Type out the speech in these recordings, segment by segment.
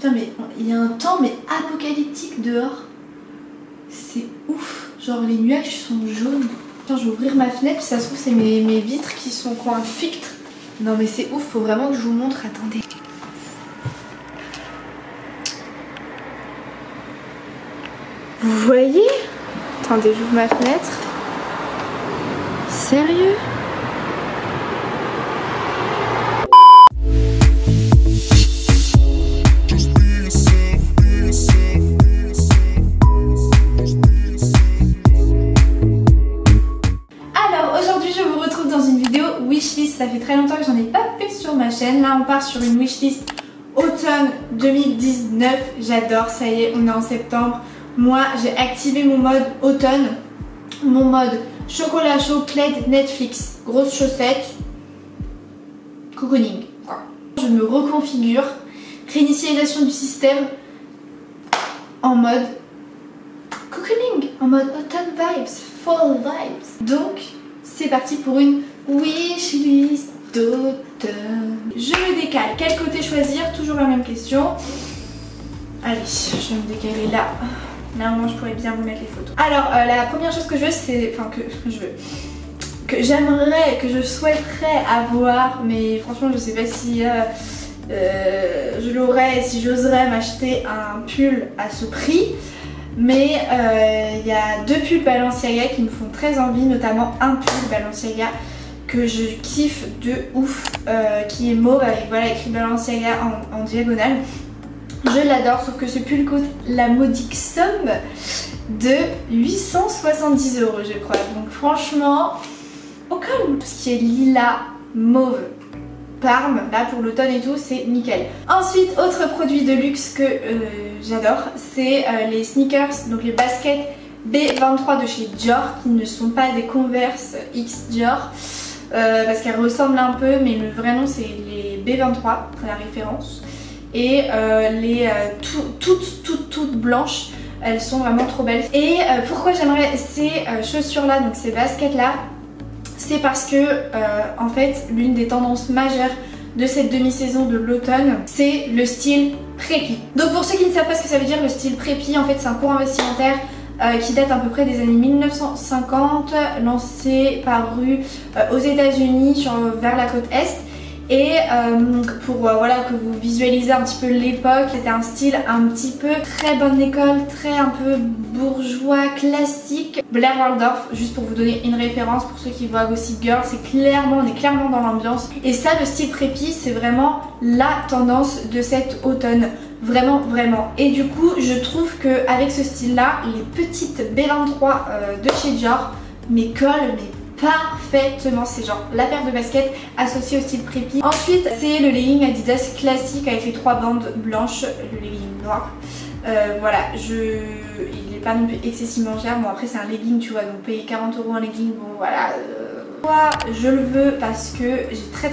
Putain mais il y a un temps mais apocalyptique dehors. C'est ouf. Genre les nuages sont jaunes. Putain je vais ouvrir ma fenêtre, ça se trouve c'est mes vitres qui ont un filtre. Non mais c'est ouf, faut vraiment que je vous montre, attendez. Vous voyez? Attendez, j'ouvre ma fenêtre. Sérieux? Wishlist, ça fait très longtemps que j'en ai pas fait sur ma chaîne. Là on part sur une wishlist automne 2019. J'adore, ça y est, on est en septembre. Moi j'ai activé mon mode automne, mon mode chocolat chaud, plaid, Netflix, grosses chaussettes, cocooning. Je me reconfigure, réinitialisation du système en mode cocooning, en mode autumn vibes, fall vibes. Donc c'est parti pour une wishlist d'automne. Je me décale. Quel côté choisir? Toujours la même question. Allez, je vais me décaler là. Normalement, je pourrais bien vous mettre les photos. Alors, la première chose que je veux, c'est... Enfin, que j'aimerais, que je souhaiterais avoir, mais franchement, je sais pas si je l'aurais, si j'oserais m'acheter un pull à ce prix. Mais il y a deux pulls Balenciaga qui me font très envie, notamment un pull Balenciaga que je kiffe de ouf, qui est mauve avec voilà écrit Balenciaga en diagonale. Je l'adore, sauf que ce pull coûte la modique somme de 870 € je crois. Donc franchement, au calme. Tout ce qui est lilas, mauve, Parme, là pour l'automne et tout, c'est nickel. Ensuite, autre produit de luxe que j'adore, c'est les sneakers, donc les baskets B23 de chez Dior, qui ne sont pas des Converse X Dior, parce qu'elles ressemblent un peu, mais le vrai nom c'est les B23, c'est la référence. Et les toutes blanches, elles sont vraiment trop belles. Et pourquoi j'aimerais ces chaussures là, donc ces baskets là, c'est parce que en fait l'une des tendances majeures de cette demi-saison de l'automne, c'est le style prépi. Donc pour ceux qui ne savent pas ce que ça veut dire, le style prépi, en fait c'est un courant vestimentaire qui date à peu près des années 1950, lancé, paru aux États-Unis vers la côte Est. Et pour voilà que vous visualisez un petit peu l'époque, c'était un style un petit peu très bonne école, très un peu bourgeois, classique. Blair Waldorf, juste pour vous donner une référence pour ceux qui voient Gossip Girl, c'est clairement, on est clairement dans l'ambiance. Et ça, le style prépi, c'est vraiment la tendance de cet automne. Vraiment, vraiment. Et du coup, je trouve qu'avec ce style-là, les petites B23 de chez Dior, mais collent, mais parfaitement. C'est genre la paire de baskets associée au style prépi. Ensuite c'est le legging Adidas classique avec les trois bandes blanches, le legging noir. Voilà, il n'est pas non plus excessivement cher. Bon après c'est un legging tu vois, donc payer 40 € un legging, bon voilà. Moi je le veux parce que j'ai très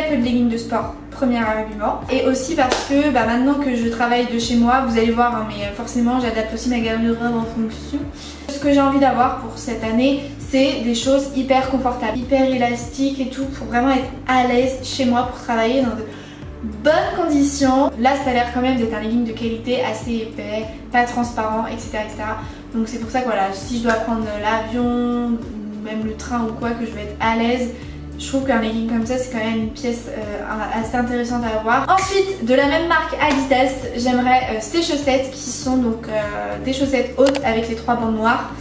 peu de leggings de sport, premier argument. Et aussi parce que maintenant que je travaille de chez moi, vous allez voir hein, mais forcément j'adapte aussi ma garde-robe en fonction. Ce que j'ai envie d'avoir pour cette année, c'est des choses hyper confortables, hyper élastiques et tout, pour vraiment être à l'aise chez moi pour travailler dans de bonnes conditions. Là ça a l'air quand même d'être un legging de qualité, assez épais, pas transparent, etc. Donc c'est pour ça que voilà, si je dois prendre l'avion, même le train ou quoi, que je vais être à l'aise, je trouve qu'un legging comme ça c'est quand même une pièce assez intéressante à avoir. Ensuite de la même marque Adidas, j'aimerais ces chaussettes qui sont donc des chaussettes hautes avec les trois bandes noires.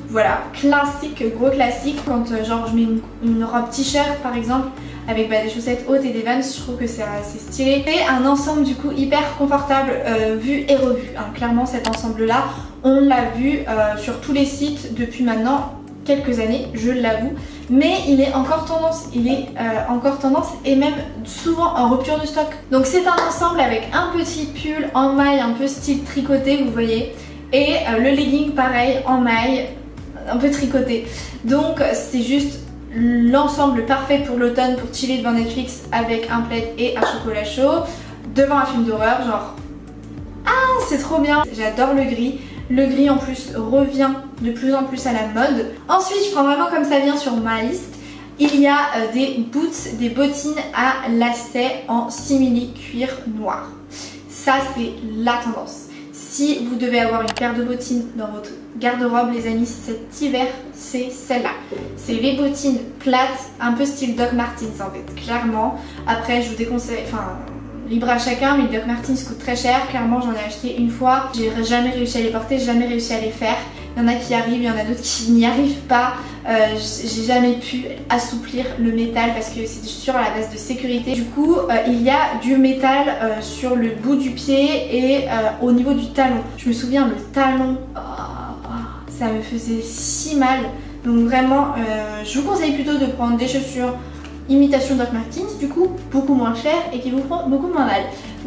Voilà, classique, gros classique. Quand genre je mets une robe t-shirt par exemple avec des chaussettes hautes et des Vans, je trouve que c'est assez stylé. Et un ensemble du coup hyper confortable, vu et revu hein. Clairement cet ensemble là on l'a vu sur tous les sites depuis maintenant quelques années, je l'avoue, mais il est encore tendance, et même souvent en rupture de stock. Donc c'est un ensemble avec un petit pull en maille un peu style tricoté, vous voyez, et le legging pareil en maille un peu tricoté. Donc c'est juste l'ensemble parfait pour l'automne, pour chiller devant Netflix avec un plaid et un chocolat chaud devant un film d'horreur, genre ah c'est trop bien. J'adore le gris. Le gris en plus revient de plus en plus à la mode. Ensuite je prends vraiment comme ça vient sur ma liste. Il y a des boots, des bottines à lacets en simili cuir noir. Ça c'est la tendance. Si vous devez avoir une paire de bottines dans votre garde-robe les amis, cet hiver c'est celle-là. C'est les bottines plates, un peu style Doc Martens en fait, clairement. Après je vous déconseille, enfin libre à chacun, mais les Doc Martens coûtent très cher. Clairement j'en ai acheté une fois, j'ai jamais réussi à les porter, jamais réussi à les faire. Il y en a qui arrivent, il y en a d'autres qui n'y arrivent pas. J'ai jamais pu assouplir le métal parce que c'est des chaussures à la base de sécurité. Du coup, il y a du métal sur le bout du pied et au niveau du talon. Je me souviens, le talon, ça me faisait si mal. Donc vraiment, je vous conseille plutôt de prendre des chaussures imitation Doc Martens, du coup beaucoup moins cher et qui vous feront beaucoup moins mal.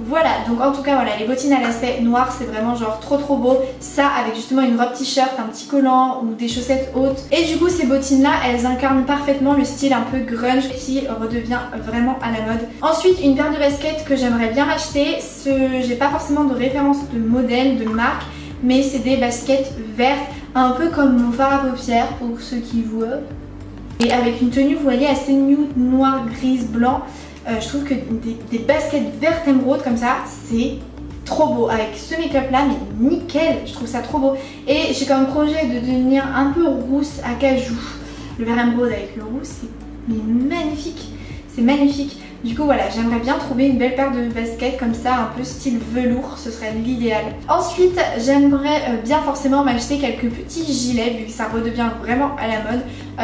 Voilà, donc en tout cas voilà, les bottines à lacets noirs c'est vraiment genre trop beau. Ça avec justement une robe t-shirt, un petit collant ou des chaussettes hautes. Et du coup ces bottines là elles incarnent parfaitement le style un peu grunge qui redevient vraiment à la mode. Ensuite une paire de baskets que j'aimerais bien acheter, j'ai pas forcément de référence de modèle, de marque, mais c'est des baskets vertes, un peu comme mon fard à paupières pour ceux qui voient. Et avec une tenue, vous voyez, assez nude, noir, grise, blanc. Je trouve que des baskets vertes émeraude comme ça, c'est trop beau. Avec ce make-up là, mais nickel, je trouve ça trop beau. Et j'ai comme projet de devenir un peu rousse à cajou. Le vert émeraude avec le rouge, c'est magnifique. C'est magnifique. Du coup voilà, j'aimerais bien trouver une belle paire de baskets comme ça, un peu style velours, ce serait l'idéal. Ensuite, j'aimerais bien forcément m'acheter quelques petits gilets, vu que ça redevient vraiment à la mode.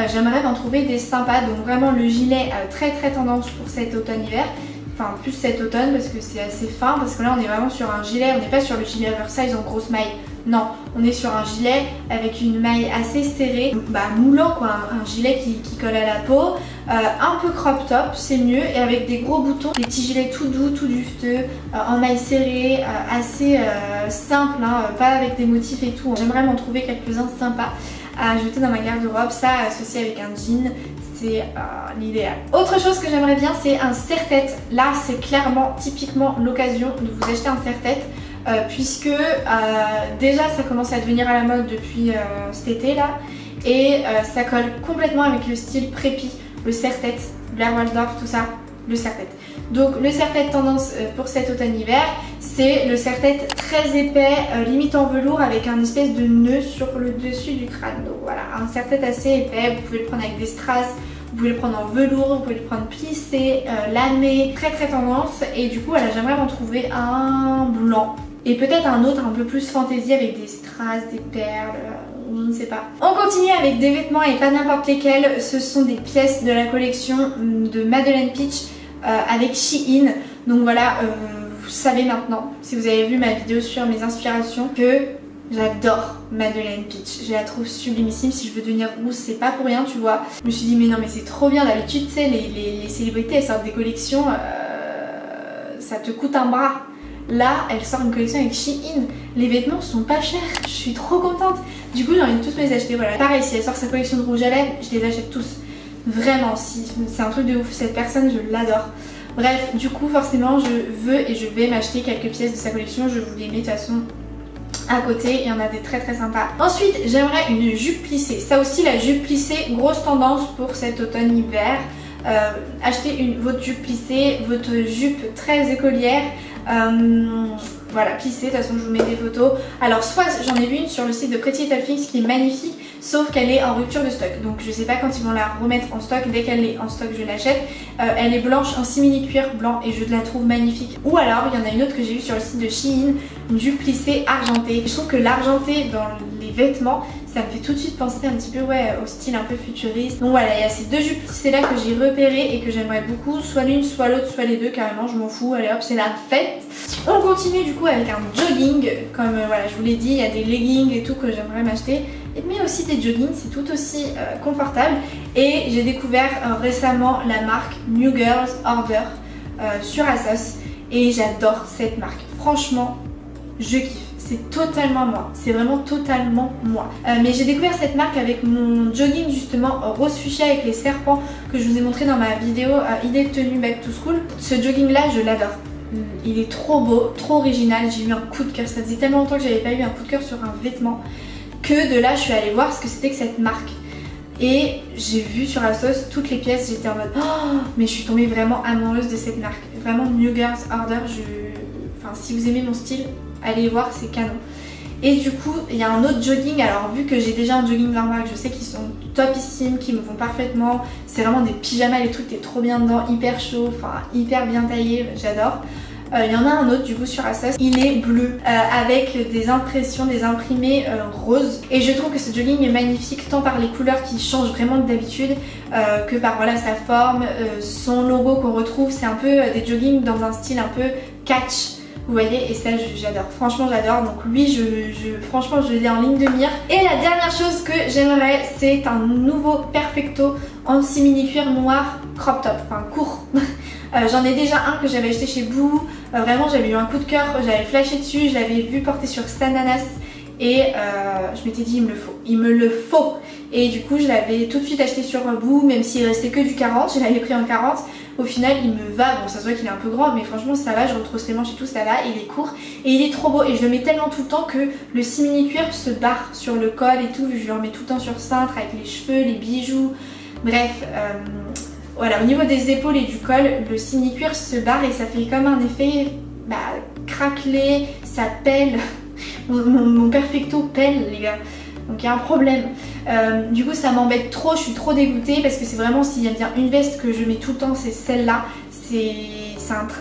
J'aimerais en trouver des sympas, donc vraiment le gilet très tendance pour cet automne-hiver. Enfin plus cet automne parce que c'est assez fin, parce que là on est vraiment sur un gilet, on n'est pas sur le gilet oversize en grosse maille. Non, on est sur un gilet avec une maille assez serrée, moulant quoi, un gilet qui colle à la peau, un peu crop top, c'est mieux, et avec des gros boutons, des petits gilets tout doux, tout dufteux, en maille serrée, assez simple, hein, pas avec des motifs et tout. J'aimerais m'en trouver quelques-uns sympas à ajouter dans ma garde-robe, ça associé avec un jean. C'est l'idéal. Autre chose que j'aimerais bien, c'est un serre-tête. Là, c'est clairement, typiquement l'occasion de vous acheter un serre-tête. Puisque déjà ça commence à devenir à la mode depuis cet été là, et ça colle complètement avec le style prépi, le serre-tête, Blair Waldorf, tout ça, le serre-tête. Donc le serre-tête tendance pour cet automne-hiver, c'est le serre-tête très épais, limite en velours avec un espèce de nœud sur le dessus du crâne. Donc voilà, un serre-tête assez épais, vous pouvez le prendre avec des strass, vous pouvez le prendre en velours, vous pouvez le prendre plissé, lamé, très tendance. Et du coup voilà, j'aimerais m'en trouver un blanc. Et peut-être un autre un peu plus fantaisie avec des strass, des perles, je ne sais pas. On continue avec des vêtements et pas n'importe lesquels. Ce sont des pièces de la collection de Madeleine Peach avec Shein. Donc voilà, vous savez maintenant, si vous avez vu ma vidéo sur mes inspirations, que j'adore Madeleine Peach. Je la trouve sublimissime. Si je veux devenir rousse, c'est pas pour rien, tu vois. Je me suis dit mais non mais c'est trop bien. D'habitude tu sais les célébrités elles sortent des collections, ça te coûte un bras. Là, elle sort une collection avec Shein. Les vêtements sont pas chers. Je suis trop contente. Du coup, j'ai envie de tous me les acheter. Voilà. Pareil, si elle sort sa collection de rouge à lèvres, je les achète tous. Vraiment, si c'est un truc de ouf. Cette personne, je l'adore. Bref, du coup, forcément, je veux et je vais m'acheter quelques pièces de sa collection. Je vous les mets de toute façon à côté. Il y en a des très sympas. Ensuite, j'aimerais une jupe plissée. Ça aussi, la jupe plissée, grosse tendance pour cet automne-hiver. Achetez votre jupe plissée, votre jupe très écolière. Voilà, plissée, de toute façon je vous mets des photos. Alors soit j'en ai vu une sur le site de Pretty Little Things qui est magnifique, sauf qu'elle est en rupture de stock. Donc je sais pas quand ils vont la remettre en stock. Dès qu'elle est en stock je l'achète. Elle est blanche en simili cuir blanc et je la trouve magnifique. Ou alors il y en a une autre que j'ai vue sur le site de Shein, une jupe plissée argentée. Je trouve que l'argenté dans les vêtements, ça me fait tout de suite penser un petit peu au style un peu futuriste. Donc voilà, il y a ces deux jupes plissées là que j'ai repérées et que j'aimerais beaucoup. Soit l'une, soit l'autre, soit les deux carrément, je m'en fous. Allez hop, c'est la fête. On continue du coup avec un jogging. Comme voilà, je vous l'ai dit, il y a des leggings et tout que j'aimerais m'acheter. Mais aussi des joggings, c'est tout aussi confortable. Et j'ai découvert récemment la marque New Girls Order sur ASOS. Et j'adore cette marque. Franchement, je kiffe. C'est totalement moi, c'est vraiment totalement moi. Mais j'ai découvert cette marque avec mon jogging justement rose fuchsia avec les serpents que je vous ai montré dans ma vidéo idée de tenue back to school. Ce jogging là je l'adore. Il est trop beau, trop original, j'ai eu un coup de cœur. Ça faisait tellement longtemps que j'avais pas eu un coup de cœur sur un vêtement que de là je suis allée voir ce que c'était que cette marque. Et j'ai vu sur ASOS toutes les pièces, j'étais en mode oh, mais je suis tombée vraiment amoureuse de cette marque. Vraiment New Girls Order, enfin si vous aimez mon style, allez voir, c'est canon. Et du coup il y a un autre jogging, alors vu que j'ai déjà un jogging normal, je sais qu'ils sont topissimes, qu'ils me vont parfaitement, c'est vraiment des pyjamas, les trucs t'es trop bien dedans, hyper chaud, enfin hyper bien taillé, j'adore. Il y en a un autre du coup sur Asos, il est bleu avec des impressions, des imprimés roses, et je trouve que ce jogging est magnifique tant par les couleurs qui changent vraiment d'habitude que par voilà sa forme, son logo qu'on retrouve, c'est un peu des joggings dans un style un peu catch. Vous voyez, et ça j'adore, franchement j'adore, donc lui franchement je l'ai en ligne de mire. Et la dernière chose que j'aimerais, c'est un nouveau Perfecto en simili cuir noir crop top, enfin court. J'en ai déjà un que j'avais acheté chez Boo, vraiment j'avais eu un coup de cœur, j'avais flashé dessus, je l'avais vu porter sur Stananas et je m'étais dit il me le faut. Et du coup je l'avais tout de suite acheté sur Boo, même s'il restait que du 40, je l'avais pris en 40. Au final il me va, bon ça se voit qu'il est un peu grand mais franchement ça va, je retrousse les manches et tout, ça va, il est court et il est trop beau et je le mets tellement tout le temps que le simili cuir se barre sur le col et tout, je le remets tout le temps sur cintre avec les cheveux, les bijoux, bref voilà, au niveau des épaules et du col, le simili cuir se barre et ça fait comme un effet craquelé, ça pèle, mon Perfecto pèle les gars. Donc il y a un problème. Du coup ça m'embête trop, je suis trop dégoûtée parce que c'est vraiment, s'il y a bien une veste que je mets tout le temps, c'est celle-là. C'est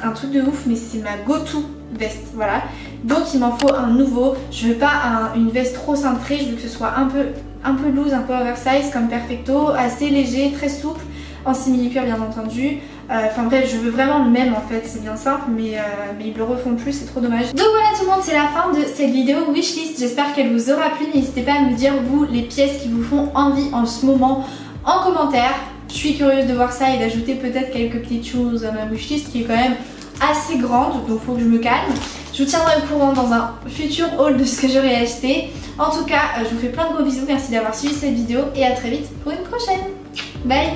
un truc de ouf, mais c'est ma go-to veste, voilà. Donc il m'en faut un nouveau. Je veux pas une veste trop cintrée, je veux que ce soit un peu loose, un peu oversize comme Perfecto, assez léger, très souple, en simili cuir bien entendu. Enfin bref, je veux vraiment le même en fait, c'est bien simple, mais ils le refont plus, c'est trop dommage. Donc voilà tout le monde, c'est la fin de cette vidéo wishlist, j'espère qu'elle vous aura plu. N'hésitez pas à me dire vous les pièces qui vous font envie en ce moment en commentaire. Je suis curieuse de voir ça et d'ajouter peut-être quelques petites choses à ma wishlist qui est quand même assez grande, donc faut que je me calme. Je vous tiendrai au courant dans un futur haul de ce que j'aurai acheté. En tout cas, je vous fais plein de gros bisous, merci d'avoir suivi cette vidéo et à très vite pour une prochaine. Bye.